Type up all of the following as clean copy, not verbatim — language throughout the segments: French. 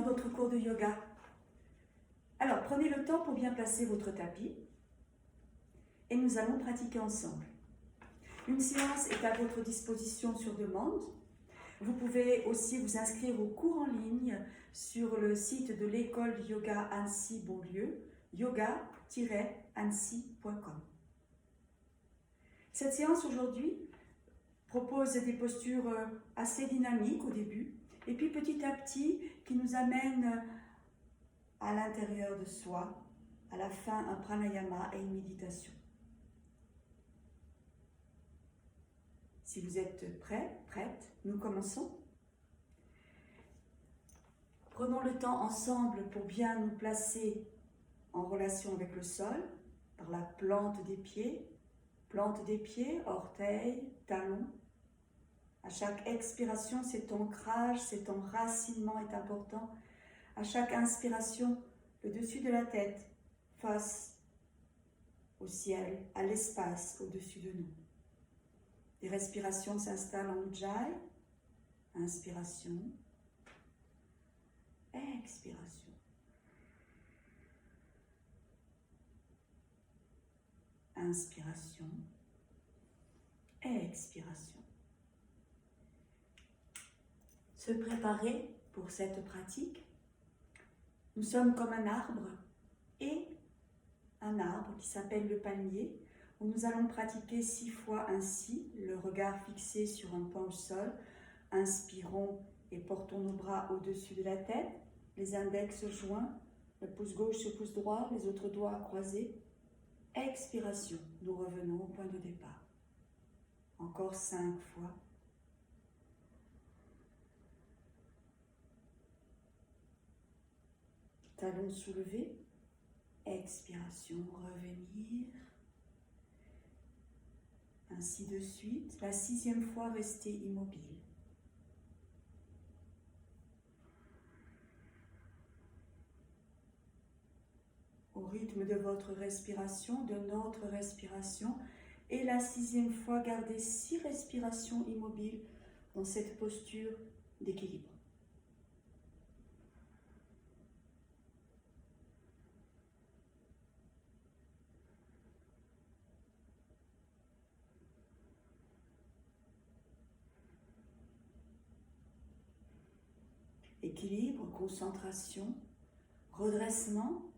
dans notre cours de yoga. Alors, prenez le temps pour bien placer votre tapis et nous allons pratiquer ensemble. Une séance est à votre disposition sur demande. Vous pouvez aussi vous inscrire au cours en ligne sur le site de l'école de yoga Annecy-Bonlieu, yoga-annecy.com. Cette séance aujourd'hui propose des postures assez dynamiques au début, et puis petit à petit qui nous amène à l'intérieur de soi, à la fin un pranayama et une méditation. Si vous êtes prêts, prêtes, nous commençons. Prenons le temps ensemble pour bien nous placer en relation avec le sol, par la plante des pieds, orteils, talons. À chaque expiration, cet ancrage, cet enracinement est important. À chaque inspiration, le dessus de la tête face au ciel, à l'espace au-dessus de nous. Les respirations s'installent en Ujjayi. Inspiration, expiration. Inspiration, expiration. Se préparer pour cette pratique. Nous sommes comme un arbre et un arbre qui s'appelle le palmier, où nous allons pratiquer 6 fois ainsi, le regard fixé sur un pan au sol. Inspirons et portons nos bras au-dessus de la tête, les index joints, le pouce gauche, le pouce droit, les autres doigts croisés. Expiration, nous revenons au point de départ. Encore 5 fois. Talons soulevés. Expiration, revenir. Ainsi de suite. La 6e fois, restez immobile. Au rythme de votre respiration, de notre respiration. Et la 6e fois, gardez 6 respirations immobiles dans cette posture d'équilibre. Équilibre, concentration, redressement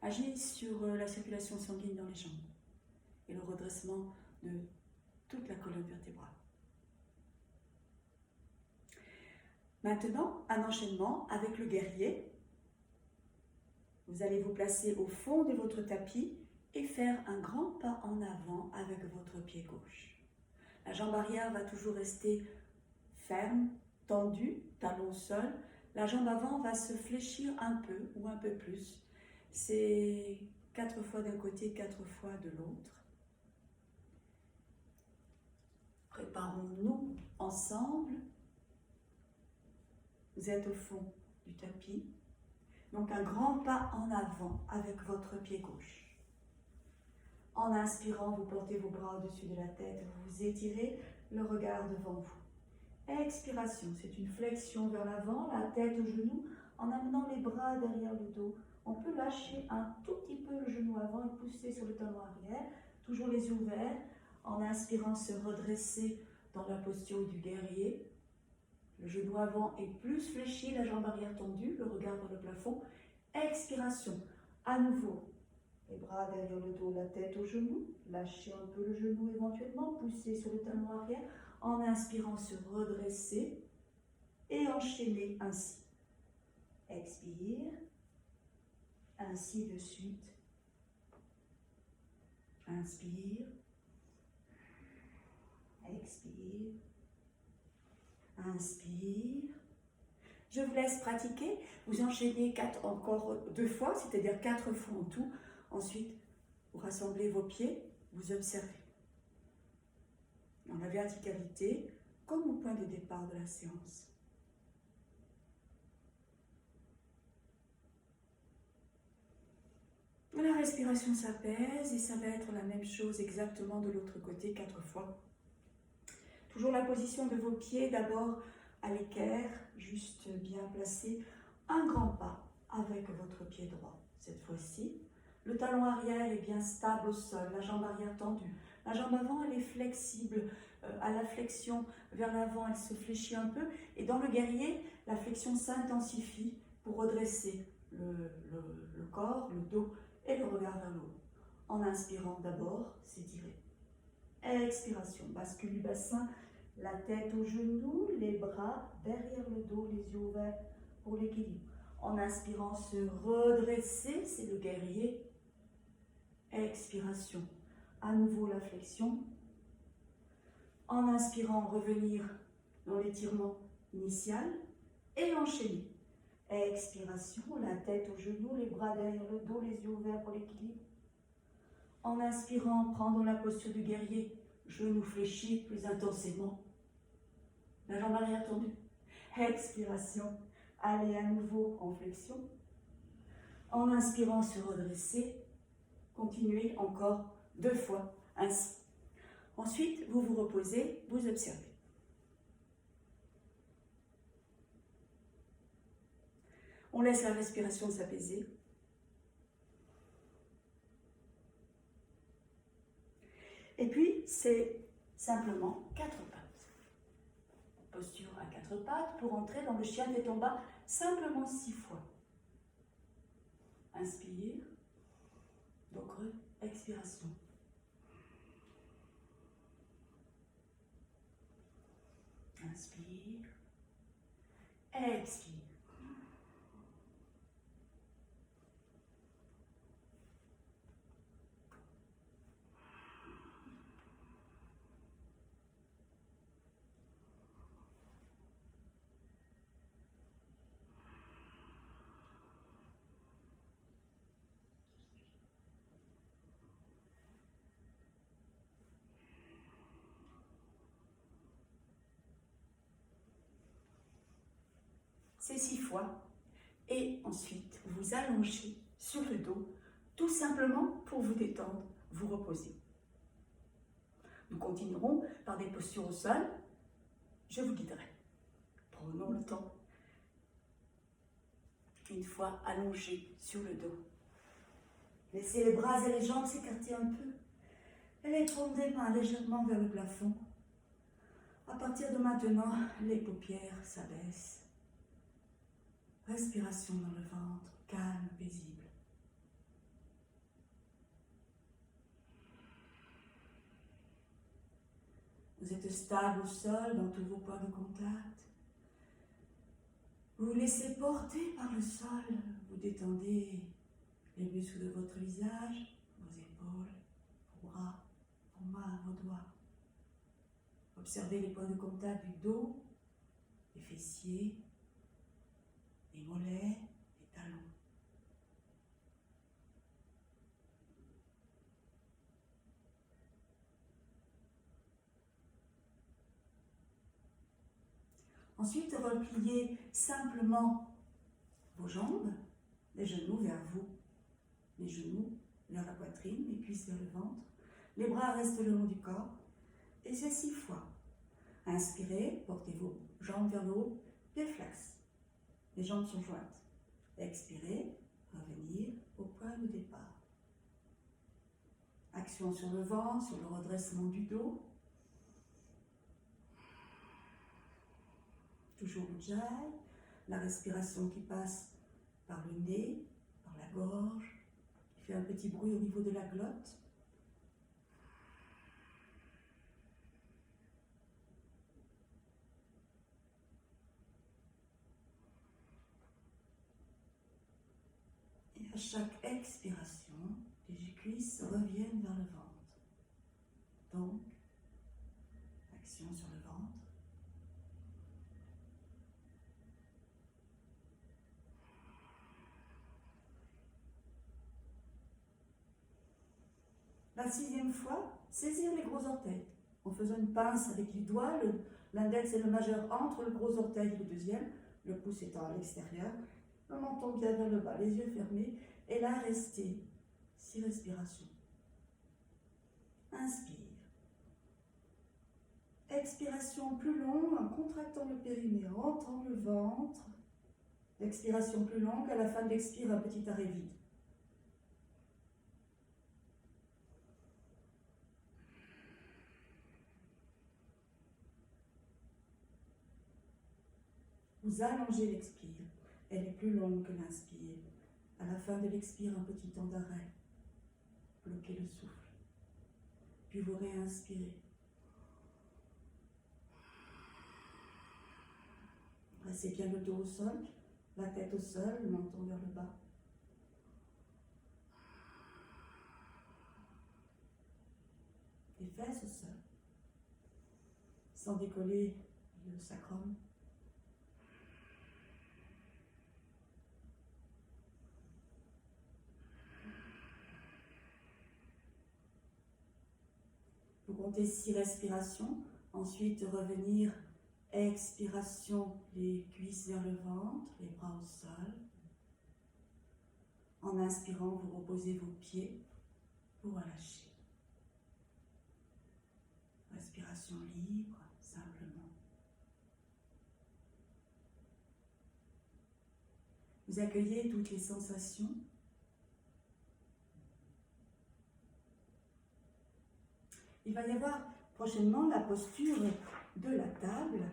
agit sur la circulation sanguine dans les jambes et le redressement de toute la colonne vertébrale. Maintenant, un enchaînement avec le guerrier. Vous allez vous placer au fond de votre tapis et faire un grand pas en avant avec votre pied gauche. La jambe arrière va toujours rester ferme, tendue, talon au sol. La jambe avant va se fléchir un peu ou un peu plus. C'est 4 fois d'un côté, 4 fois de l'autre. Préparons-nous ensemble. Vous êtes au fond du tapis. Donc un grand pas en avant avec votre pied gauche. En inspirant, vous portez vos bras au-dessus de la tête, vous vous étirez, le regard devant vous. Expiration, c'est une flexion vers l'avant, la tête au genou, en amenant les bras derrière le dos. On peut lâcher un tout petit peu le genou avant et pousser sur le talon arrière, toujours les yeux ouverts, en inspirant se redresser dans la posture du guerrier. Le genou avant est plus fléchi, la jambe arrière tendue, le regard vers le plafond. Expiration, à nouveau, les bras derrière le dos, la tête au genou, lâchez un peu le genou éventuellement, poussez sur le talon arrière, en inspirant se redresser et enchaîner ainsi. Expire, ainsi de suite. Inspire, expire, inspire. Je vous laisse pratiquer. Vous enchaînez encore 2 fois, c'est-à-dire 4 fois en tout. Ensuite, vous rassemblez vos pieds, vous observez. Dans la verticalité, comme au point de départ de la séance. La respiration s'apaise et ça va être la même chose exactement de l'autre côté 4 fois. Toujours la position de vos pieds, d'abord à l'équerre, juste bien placé. un grand pas avec votre pied droit. Cette fois-ci, le talon arrière est bien stable au sol, la jambe arrière tendue. La jambe avant, elle est flexible. À la flexion vers l'avant, elle se fléchit un peu. Et dans le guerrier, la flexion s'intensifie pour redresser le corps, le dos et le regard vers le haut. En inspirant d'abord, s'étirer. Expiration, bascule du bassin, la tête aux genoux, les bras derrière le dos, les yeux ouverts pour l'équilibre. En inspirant, se redresser, c'est le guerrier. Expiration, à nouveau la flexion. En inspirant, revenir dans l'étirement initial et enchaîner. Expiration, la tête aux genoux, les bras derrière le dos, les yeux ouverts pour l'équilibre. En inspirant, prendre la posture du guerrier, genoux fléchis plus intensément. La jambe arrière tendue. Expiration, allez à nouveau en flexion. En inspirant, se redresser. Continuez encore 2 fois ainsi. Ensuite, vous vous reposez, vous observez. On laisse la respiration s'apaiser. Et puis, c'est simplement 4 pattes. Posture à 4 pattes pour entrer dans le chien tête en bas, simplement 6 fois. Inspire, donc expiration. Inspire, expire. C'est 6 fois. Et ensuite, vous allongez sur le dos, tout simplement pour vous détendre, vous reposer. Nous continuerons par des postures au sol. Je vous guiderai. Prenons le temps. Une fois allongé sur le dos. Laissez les bras et les jambes s'écarter un peu. Et les paumes des mains légèrement vers le plafond. À partir de maintenant, les paupières s'abaissent. Respiration dans le ventre, calme, paisible. Vous êtes stable au sol dans tous vos points de contact. Vous vous laissez porter par le sol. Vous détendez les muscles de votre visage, vos épaules, vos bras, vos mains, vos doigts. Observez les points de contact du dos, les fessiers, les mollets, les talons. Ensuite, repliez simplement vos jambes, les genoux vers vous, les genoux vers la poitrine, les cuisses vers le ventre. Les bras restent le long du corps. Et c'est 6 fois. Inspirez, portez vos jambes vers le haut, pieds flex. Les jambes sont jointes. Expirez, revenir au point de départ. Action sur le ventre, sur le redressement du dos. Toujours Ujjayi, la respiration qui passe par le nez, par la gorge, qui fait un petit bruit au niveau de la glotte. Et à chaque expiration, les cuisses reviennent vers le ventre. Donc, action sur le ventre. La 6e fois, saisir les gros orteils en faisant une pince avec les doigts, l'index et le majeur entre le gros orteil et le deuxième, le pouce étant à l'extérieur, le menton bien vers le bas, les yeux fermés, et là restez 6 respirations. Inspire. Expiration plus longue en contractant le périnée, rentrant le ventre. L'expiration plus longue, à la fin de l'expire, un petit arrêt vide. Vous allongez l'expire. Elle est plus longue que l'inspire. À la fin de l'expire, un petit temps d'arrêt. Bloquez le souffle. Puis vous réinspirez. Placez bien le dos au sol, la tête au sol, le menton vers le bas. Les fesses au sol, sans décoller le sacrum. Vous comptez 6 respirations, ensuite revenir, expiration, les cuisses vers le ventre, les bras au sol. En inspirant, vous reposez vos pieds pour relâcher. Respiration libre, simplement. Vous accueillez toutes les sensations. Il va y avoir prochainement la posture de la table.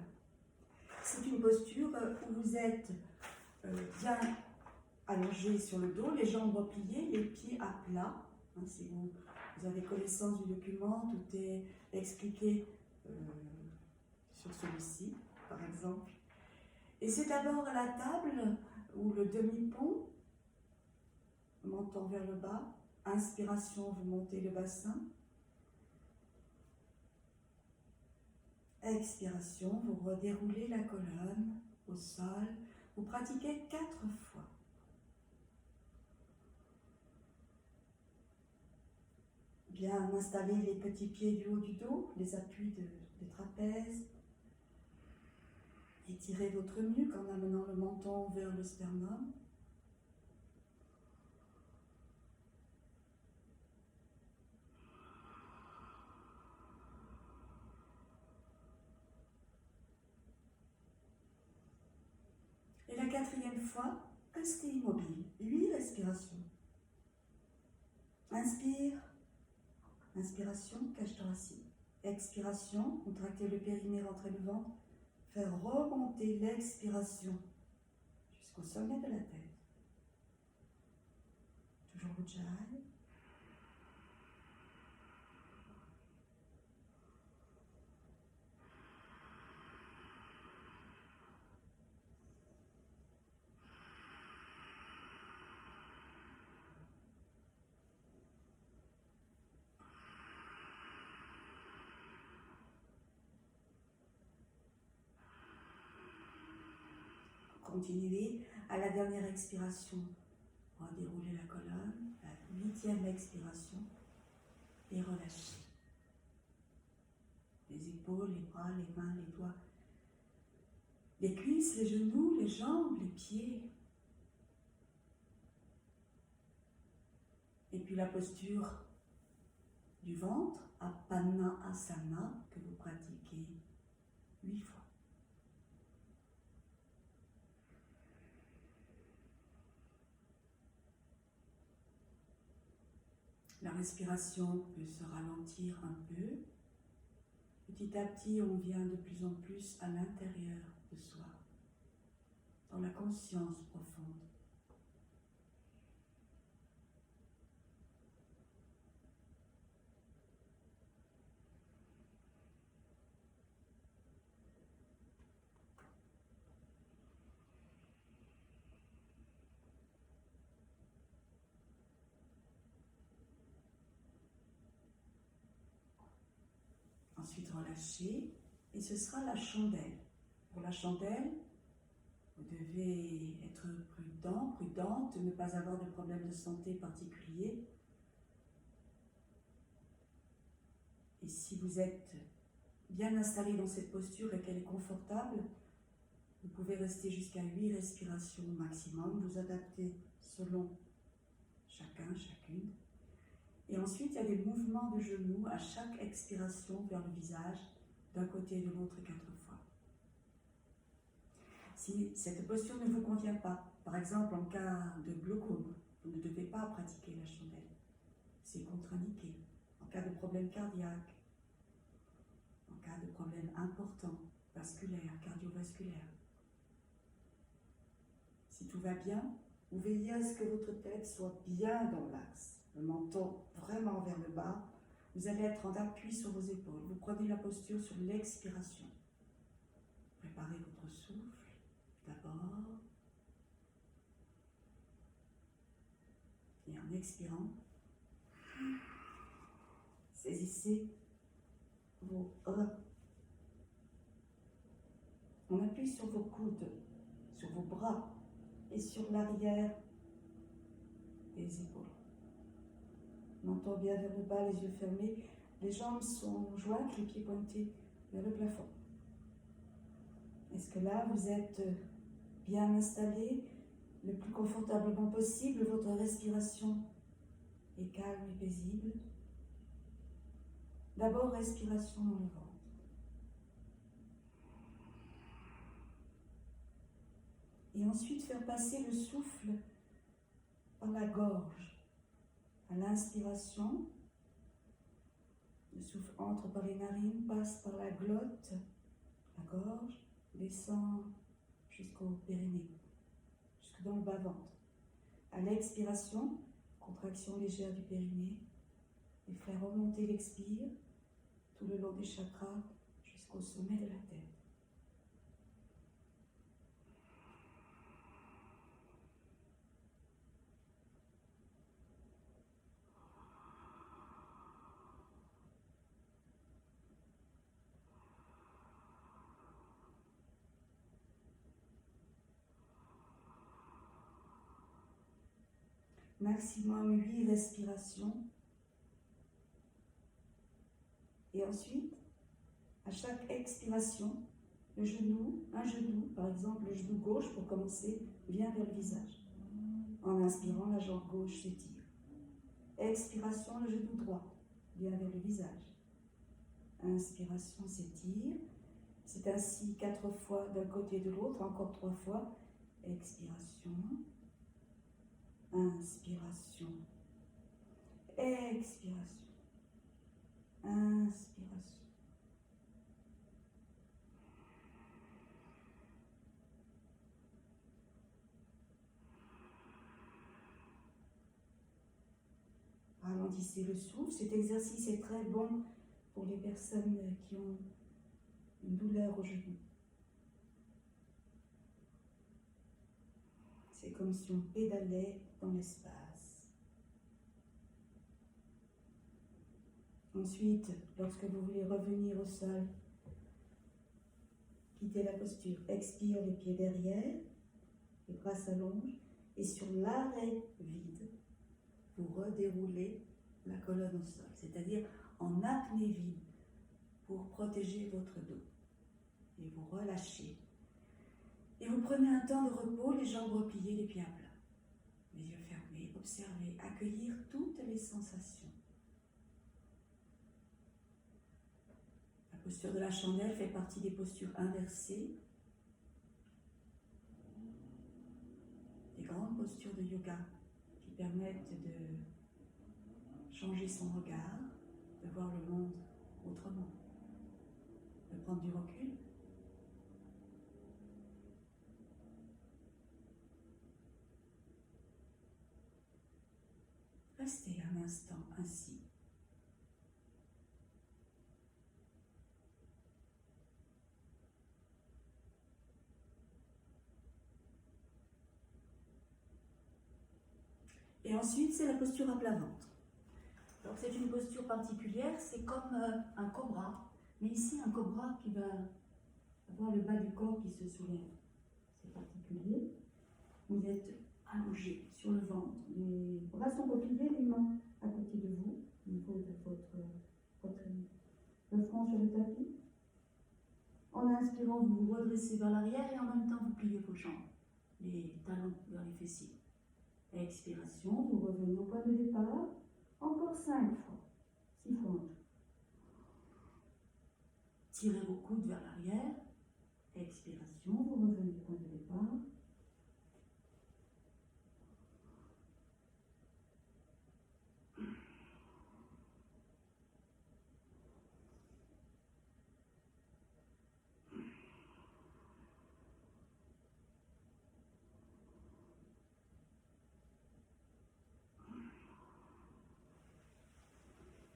C'est une posture où vous êtes bien allongé sur le dos, les jambes repliées, les pieds à plat. Si vous avez connaissance du document, tout est expliqué sur celui-ci, par exemple. Et c'est d'abord la table ou le demi-pont, menton vers le bas. Inspiration, vous montez le bassin. Expiration, vous redéroulez la colonne au sol. Vous pratiquez 4 fois. Bien installer les petits pieds du haut du dos, les appuis des trapèzes. Étirez votre nuque en amenant le menton vers le sternum. Et la 4e fois, restez immobile. 8 respirations. Inspire. Inspiration, cage thoracique. Expiration, contractez le périnée, rentrez le ventre. Faire remonter l'expiration jusqu'au sommet de la tête. Toujours Ujjayi. Continuez à la dernière expiration. On va dérouler la colonne, la 8e expiration et relâchez. Les épaules, les bras, les mains, les doigts, les cuisses, les genoux, les jambes, les pieds. Et puis la posture du ventre, Apana Asana, que vous pratiquez 8 fois. La respiration peut se ralentir un peu. Petit à petit, on vient de plus en plus à l'intérieur de soi, dans la conscience profonde. Ensuite, relâchez, et ce sera la chandelle. Pour la chandelle, vous devez être prudent, prudente, ne pas avoir de problème de santé particulier. Et si vous êtes bien installé dans cette posture et qu'elle est confortable, vous pouvez rester jusqu'à 8 respirations maximum, vous adaptez selon chacun, chacune. Et ensuite, il y a des mouvements de genoux à chaque expiration vers le visage, d'un côté et de l'autre 4 fois. Si cette posture ne vous convient pas, par exemple en cas de glaucome, vous ne devez pas pratiquer la chandelle. C'est contre-indiqué. En cas de problème cardiaque, en cas de problème important, vasculaire, cardiovasculaire. Si tout va bien, vous veillez à ce que votre tête soit bien dans l'axe, le menton vraiment vers le bas. Vous allez être en appui sur vos épaules. Vous prenez la posture sur l'expiration. Préparez votre souffle d'abord. Et en expirant, saisissez vos reins. On appuie sur vos coudes, sur vos bras et sur l'arrière des épaules. Menton bien vers le bas, les yeux fermés. Les jambes sont jointes, les pieds pointés vers le plafond. Est-ce que là, vous êtes bien installé, le plus confortablement possible? Votre respiration est calme et paisible. D'abord, respiration dans le ventre. Et ensuite, faire passer le souffle par la gorge. À l'inspiration, le souffle entre par les narines, passe par la glotte, la gorge, descend jusqu'au périnée, jusque dans le bas-ventre. À l'expiration, contraction légère du périnée, et faire remonter l'expire tout le long des chakras jusqu'au sommet de la tête. Maximum 8 respirations. Et ensuite, à chaque expiration, un genou, par exemple le genou gauche pour commencer, vient vers le visage. En inspirant, la jambe gauche s'étire. Expiration, le genou droit vient vers le visage. Inspiration s'étire. C'est ainsi 4 fois d'un côté et de l'autre, encore 3 fois. Expiration. Inspiration. Expiration. Inspiration. Ralentissez le souffle. Cet exercice est très bon pour les personnes qui ont une douleur au genou. C'est comme si on pédalait dans l'espace. Ensuite, lorsque vous voulez revenir au sol, quittez la posture. Expire les pieds derrière, les bras s'allongent, et sur l'arrêt vide, vous redéroulez la colonne au sol, c'est-à-dire en apnée vide pour protéger votre dos. Et vous relâchez. Et vous prenez un temps de repos, les jambes repliées, les pieds à plat. Les yeux fermés, observez, accueillir toutes les sensations. La posture de la chandelle fait partie des postures inversées, des grandes postures de yoga qui permettent de changer son regard, de voir le monde autrement, de prendre du recul. Restez un instant ainsi. Et ensuite, c'est la posture à plat ventre. Donc c'est une posture particulière, c'est comme un cobra, mais ici un cobra qui va avoir le bas du corps qui se soulève. C'est particulier. Vous êtes allongé sur le ventre, les bras sont repliés, les mains à côté de vous, au niveau de votre poitrine. Le front sur le tapis. En inspirant, vous vous redressez vers l'arrière et en même temps vous pliez vos jambes, les talons vers les fessiers. Expiration, vous revenez au point de départ, encore 5 fois, 6 fois en tout. Tirez vos coudes vers l'arrière, expiration. respiration, vous revenez au point de départ.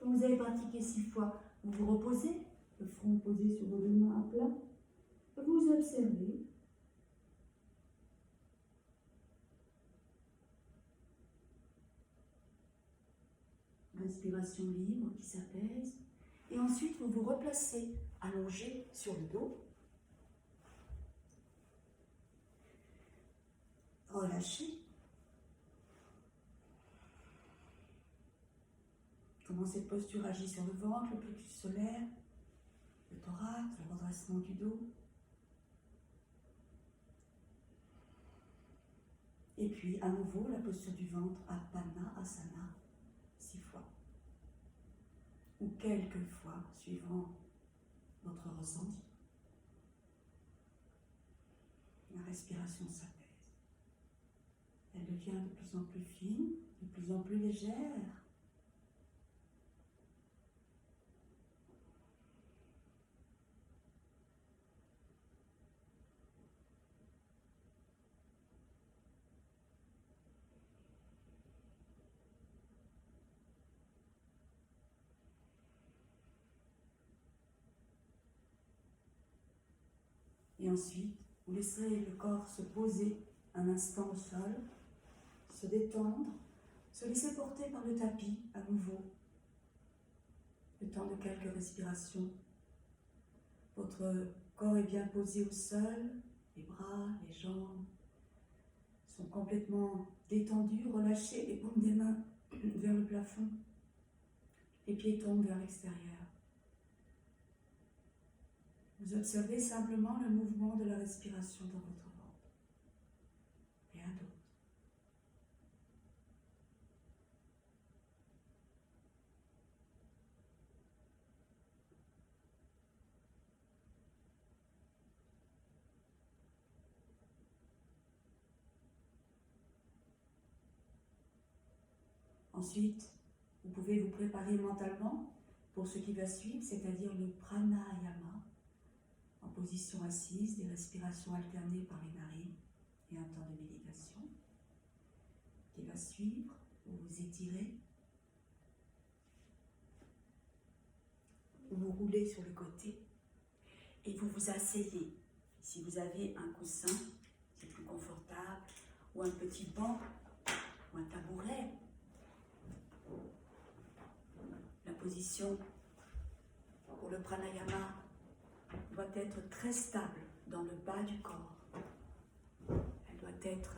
Donc vous avez pratiqué 6 fois. Vous vous reposez, le front posé sur vos deux mains à plat. Vous observez. Respiration libre qui s'apaise. Et ensuite, vous vous replacez allongé sur le dos. Relâchez. Comment cette posture agit sur le ventre, le plexus solaire, le thorax, le redressement du dos. Et puis, à nouveau, la posture du ventre, Apana Asana, 6 fois. Ou quelques fois, suivant votre ressenti. La respiration s'apaise. Elle devient de plus en plus fine, de plus en plus légère. Et ensuite, vous laisserez le corps se poser un instant au sol, se détendre, se laisser porter par le tapis à nouveau. Le temps de quelques respirations. Votre corps est bien posé au sol, les bras, les jambes sont complètement détendus, relâchés, les paumes des mains vers le plafond. Les pieds tombent vers l'extérieur. Vous observez simplement le mouvement de la respiration dans votre ventre. Rien d'autre. Ensuite, vous pouvez vous préparer mentalement pour ce qui va suivre, c'est-à-dire le pranayama, en position assise, des respirations alternées par les narines et un temps de méditation qui va suivre. Vous vous étirez, vous vous roulez sur le côté et vous vous asseyez. Si vous avez un coussin, c'est plus confortable, ou un petit banc, ou un tabouret. La position pour le pranayama doit être très stable dans le bas du corps. Elle doit être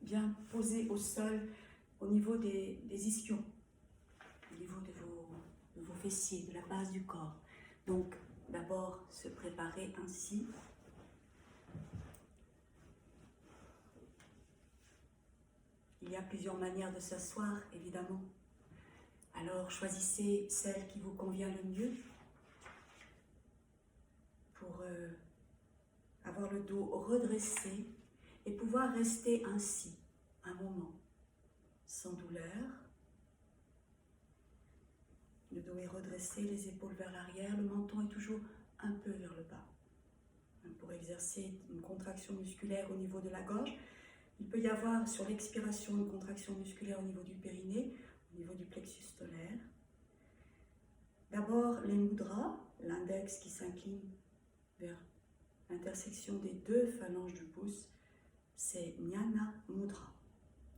bien posée au sol, au niveau des ischions, au niveau de vos fessiers, de la base du corps. Donc, d'abord, se préparer ainsi. Il y a plusieurs manières de s'asseoir, évidemment. Alors, choisissez celle qui vous convient le mieux pour avoir le dos redressé et pouvoir rester ainsi un moment, sans douleur. Le dos est redressé, les épaules vers l'arrière, le menton est toujours un peu vers le bas. Pour exercer une contraction musculaire au niveau de la gorge, il peut y avoir sur l'expiration une contraction musculaire au niveau du périnée, au niveau du plexus solaire. D'abord les mudras, l'index qui s'incline vers l'intersection des deux phalanges du pouce, c'est Jnana Mudra,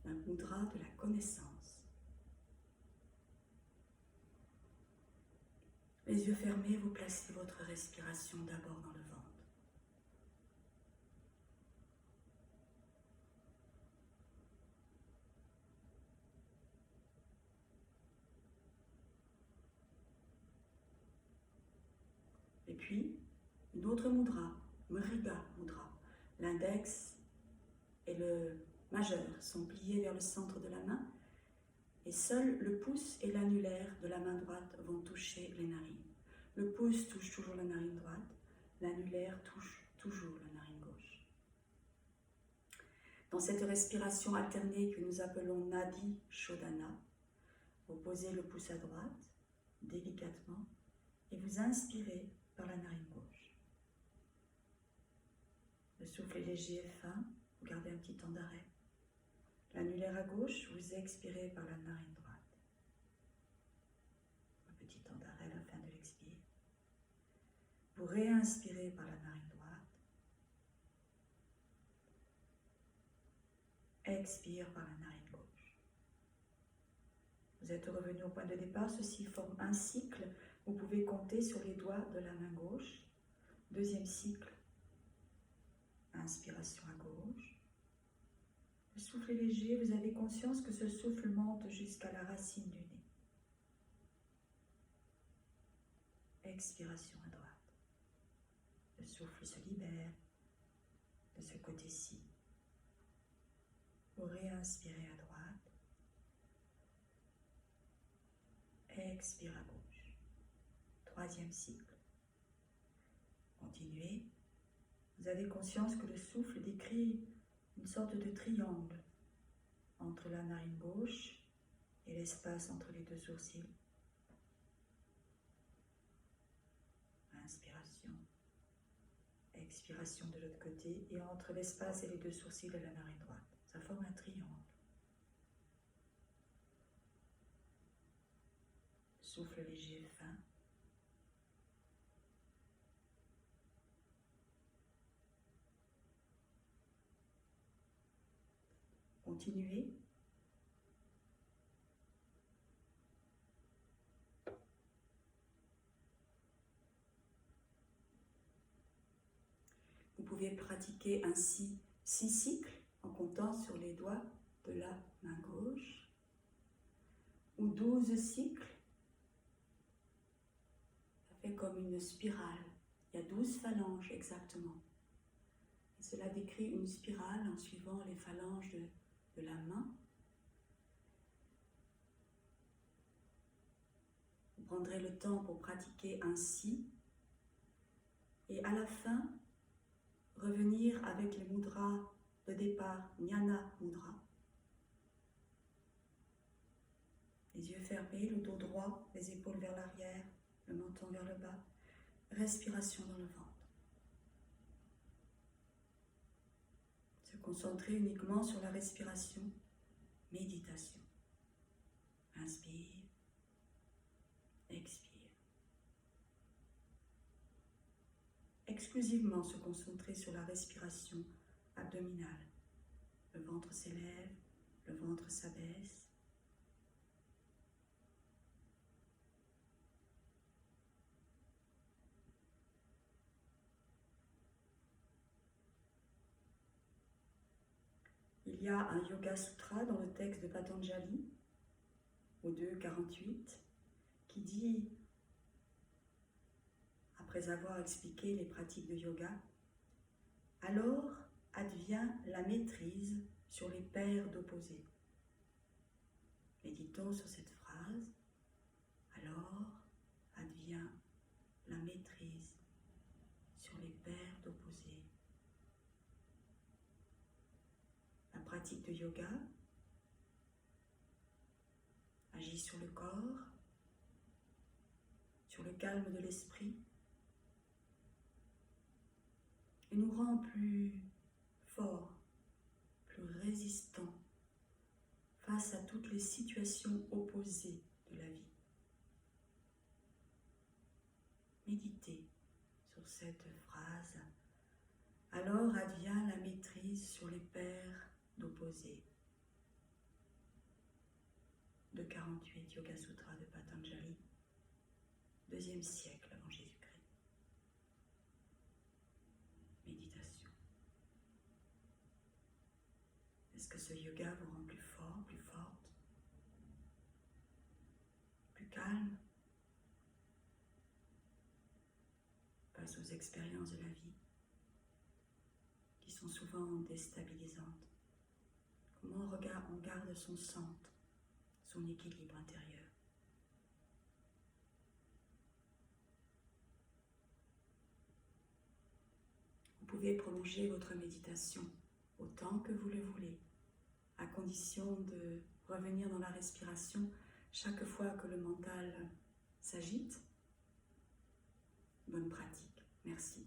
la mudra de la connaissance. Les yeux fermés, vous placez votre respiration d'abord dans le ventre. Et puis, une autre mudra, Mriga Mudra. L'index et le majeur sont pliés vers le centre de la main et seul le pouce et l'annulaire de la main droite vont toucher les narines. Le pouce touche toujours la narine droite, l'annulaire touche toujours la narine gauche. Dans cette respiration alternée que nous appelons Nadi Shodhana, vous posez le pouce à droite, délicatement, et vous inspirez par la narine gauche. Le souffle est léger et fin, vous gardez un petit temps d'arrêt. L'annulaire à gauche, vous expirez par la narine droite. Un petit temps d'arrêt à la fin de l'expire. Vous réinspirez par la narine droite. Expire par la narine gauche. Vous êtes revenu au point de départ, ceci forme un cycle. Vous pouvez compter sur les doigts de la main gauche. Deuxième cycle, inspiration à gauche. Le souffle est léger, vous avez conscience que ce souffle monte jusqu'à la racine du nez. Expiration à droite. Le souffle se libère de ce côté-ci. Vous réinspirez à droite. Expire à gauche. Troisième cycle. Continuez. Vous avez conscience que le souffle décrit une sorte de triangle entre la narine gauche et l'espace entre les deux sourcils. Inspiration. Expiration de l'autre côté et entre l'espace et les deux sourcils de la narine droite. Ça forme un triangle. Souffle léger et fin. Continuez. Vous pouvez pratiquer ainsi 6 cycles en comptant sur les doigts de la main gauche ou 12 cycles. Ça fait comme une spirale. Il y a 12 phalanges exactement. Et cela décrit une spirale en suivant les phalanges de la main. Vous prendrez le temps pour pratiquer ainsi. Et à la fin, revenir avec les mudras de départ, Jnana Mudra. Les yeux fermés, le dos droit, les épaules vers l'arrière, le menton vers le bas. Respiration dans le ventre. Se concentrer uniquement sur la respiration. Méditation. Inspire. Expire. Exclusivement se concentrer sur la respiration abdominale. Le ventre s'élève, le ventre s'abaisse. Il y a un Yoga Sutra dans le texte de Patanjali, au 2.48, qui dit, après avoir expliqué les pratiques de yoga, alors advient la maîtrise sur les paires d'opposés. Méditons sur cette phrase. Alors advient la maîtrise sur les paires d'opposés. La pratique de yoga agit sur le corps, sur le calme de l'esprit, et nous rend plus forts, plus résistants face à toutes les situations opposées de la vie. Méditez sur cette phrase. Alors advient la maîtrise sur les paires d'opposés. De 48 Yoga Sutra de Patanjali, 2e siècle avant Jésus-Christ. Méditation. Est-ce que ce yoga vous rend plus fort, plus forte, plus calme face aux expériences de la vie qui sont souvent déstabilisantes? Comment on garde son centre, son équilibre intérieur? pouvez prolonger votre méditation autant que vous le voulez, à condition de revenir dans la respiration chaque fois que le mental s'agite. Bonne pratique. Merci.